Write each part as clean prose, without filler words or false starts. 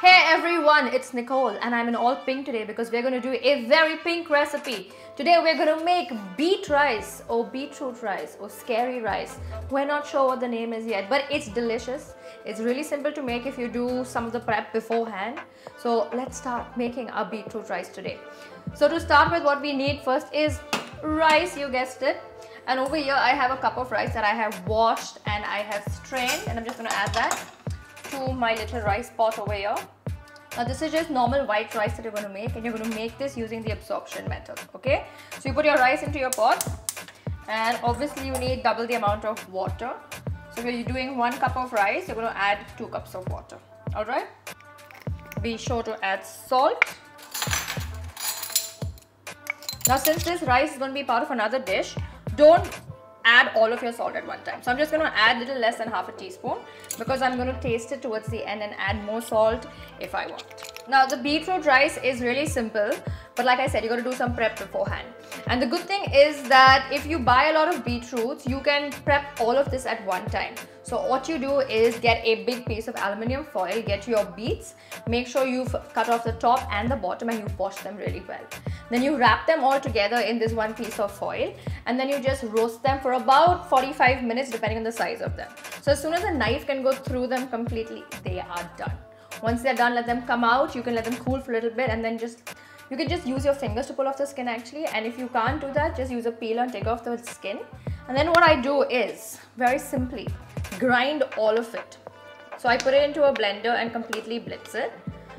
Hey everyone, it's Nicole and I'm in all pink today because we're going to do a very pink recipe. Today we're going to make beet rice or beetroot rice or scary rice. We're not sure what the name is yet, but it's delicious. It's really simple to make if you do some of the prep beforehand. So let's start making our beetroot rice today. So to start with, what we need first is rice, you guessed it. And over here I have a cup of rice that I have washed and I have strained, and I'm just going to add that to my little rice pot over here. Now this is just normal white rice that you're going to make, and you're going to make this using the absorption method, okay? So you put your rice into your pot, and obviously you need double the amount of water. So if you're doing 1 cup of rice, you're going to add 2 cups of water, alright? Be sure to add salt. Now since this rice is going to be part of another dish, don't add all of your salt at one time. So I'm just going to add a little less than half a teaspoon because I'm going to taste it towards the end and add more salt if I want. Now the beetroot rice is really simple, but like I said, you got to do some prep beforehand. And the good thing is that if you buy a lot of beetroots, you can prep all of this at one time. So what you do is get a big piece of aluminium foil, get your beets, make sure you've cut off the top and the bottom and you wash them really well. Then you wrap them all together in this one piece of foil, and then you just roast them for about 45 minutes depending on the size of them. So as soon as a knife can go through them completely, they are done. Once they're done, let them come out. You can let them cool for a little bit, and then you can just use your fingers to pull off the skin actually. And if you can't do that, just use a peeler and take off the skin. And then what I do is, very simply, grind all of it. So I put it into a blender and completely blitz it.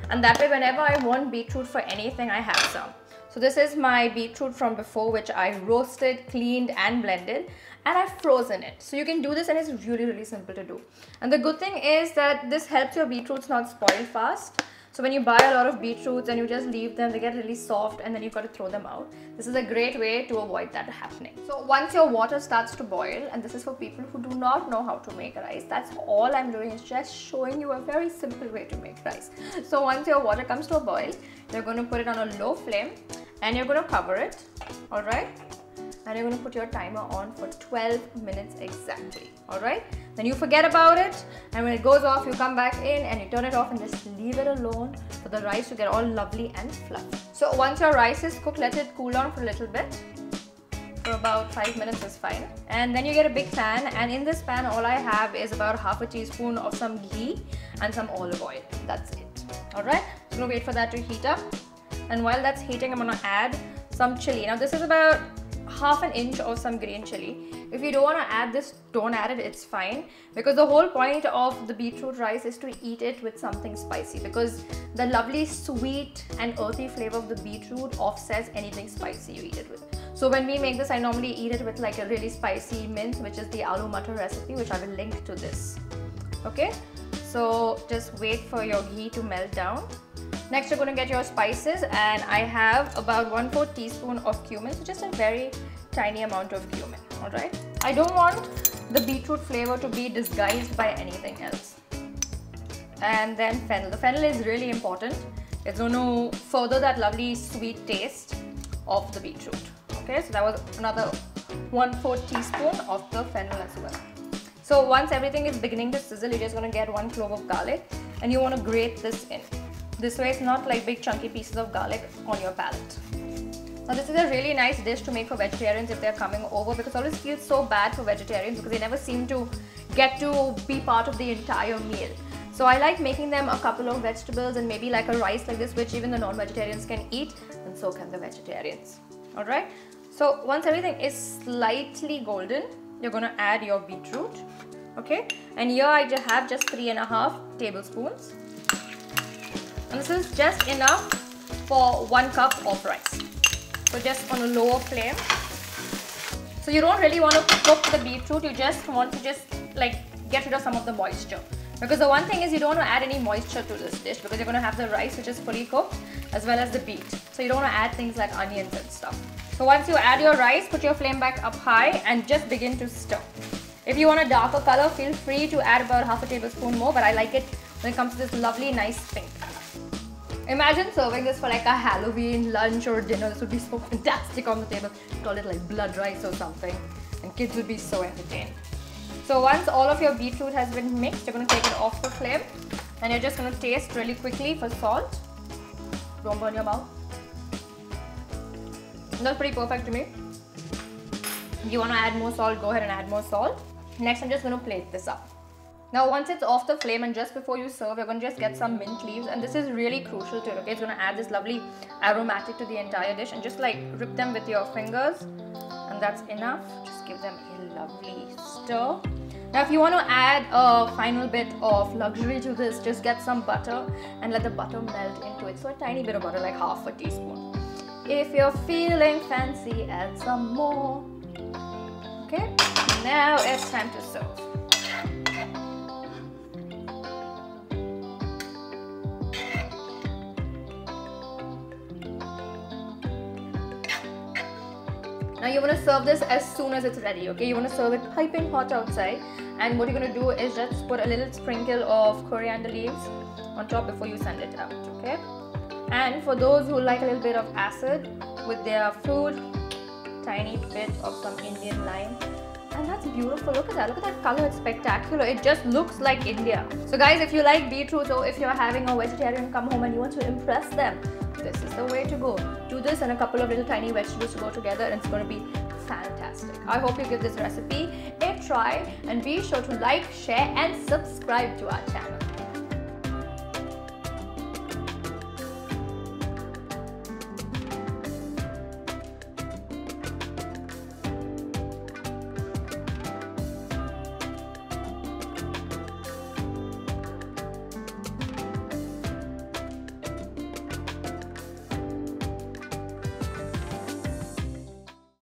And that way, whenever I want beetroot for anything, I have some. So this is my beetroot from before, which I roasted, cleaned and blended, and I've frozen it. So you can do this and it's really, really simple to do. And the good thing is that this helps your beetroots not spoil fast. So when you buy a lot of beetroots and you just leave them, they get really soft and then you've got to throw them out. This is a great way to avoid that happening. So once your water starts to boil, and this is for people who do not know how to make rice, that's all I'm doing is just showing you a very simple way to make rice. So once your water comes to a boil, you're going to put it on a low flame and you're going to cover it, alright? And you're going to put your timer on for 12 minutes exactly, alright? Then you forget about it, and when it goes off, you come back in and you turn it off and just leave it alone for the rice to get all lovely and fluffy. So once your rice is cooked, let it cool down for a little bit. For about 5 minutes is fine. And then you get a big pan, and in this pan all I have is about half a teaspoon of some ghee and some olive oil. That's it, alright? So I'm going to wait for that to heat up. And while that's heating, I'm going to add some chili. Now this is about half an inch of some green chili. If you don't want to add this, don't add it, it's fine, because the whole point of the beetroot rice is to eat it with something spicy, because the lovely sweet and earthy flavor of the beetroot offsets anything spicy you eat it with. So when we make this, I normally eat it with like a really spicy mince, which is the aloo matar recipe, which I will link to this. Okay, so just wait for your ghee to melt down. Next, you're going to get your spices, and I have about 1/4 teaspoon of cumin, so just a very tiny amount of cumin, alright? I don't want the beetroot flavor to be disguised by anything else. And then fennel. The fennel is really important. It's going to further that lovely sweet taste of the beetroot. Okay, so that was another 1/4 teaspoon of the fennel as well. So once everything is beginning to sizzle, you're just going to get 1 clove of garlic, and you want to grate this in. This way it's not like big chunky pieces of garlic on your palate. Now this is a really nice dish to make for vegetarians if they're coming over, because I always feel so bad for vegetarians because they never seem to get to be part of the entire meal. So I like making them a couple of vegetables and maybe like a rice like this, which even the non-vegetarians can eat, and so can the vegetarians. Alright, so once everything is slightly golden, you're going to add your beetroot. Okay, and here I have just 3.5 tablespoons. And this is just enough for 1 cup of rice. So just on a lower flame. So you don't really want to cook the beetroot, you just want to like get rid of some of the moisture. Because the one thing is, you don't want to add any moisture to this dish, because you're going to have the rice which is fully cooked as well as the beet. So you don't want to add things like onions and stuff. So once you add your rice, put your flame back up high and just begin to stir. If you want a darker color, feel free to add about half a tablespoon more, but I like it when it comes to this lovely nice pink. Imagine serving this for like a Halloween lunch or dinner. This would be so fantastic on the table. Call it like blood rice or something, and kids would be so entertained. So once all of your beetroot has been mixed, you're going to take it off the flame And you're just going to taste really quickly for salt. Don't burn your mouth. That's pretty perfect to me. If you want to add more salt, go ahead and add more salt. Next, I'm just going to plate this up. Now, once it's off the flame and just before you serve, you're going to just get some mint leaves, and this is really crucial to it, okay? It's going to add this lovely aromatic to the entire dish, and just like rip them with your fingers, and that's enough. Just give them a lovely stir. Now, if you want to add a final bit of luxury to this, just get some butter and let the butter melt into it. So a tiny bit of butter, like half a teaspoon. If you're feeling fancy, add some more. Okay, now it's time to serve. Now you want to serve this as soon as it's ready, okay? You want to serve it piping hot outside, and what you're going to do is just put a little sprinkle of coriander leaves on top before you send it out, okay? And for those who like a little bit of acid with their food, tiny bit of some Indian lime. And that's beautiful. Look at that. Look at that color. It's spectacular. It just looks like India. So guys, if you like beetroot, or if you're having a vegetarian come home and you want to impress them, this is the way to go. Do this and a couple of little tiny vegetables to go together, and it's going to be fantastic. I hope you give this recipe a try, and be sure to like, share and subscribe to our channel.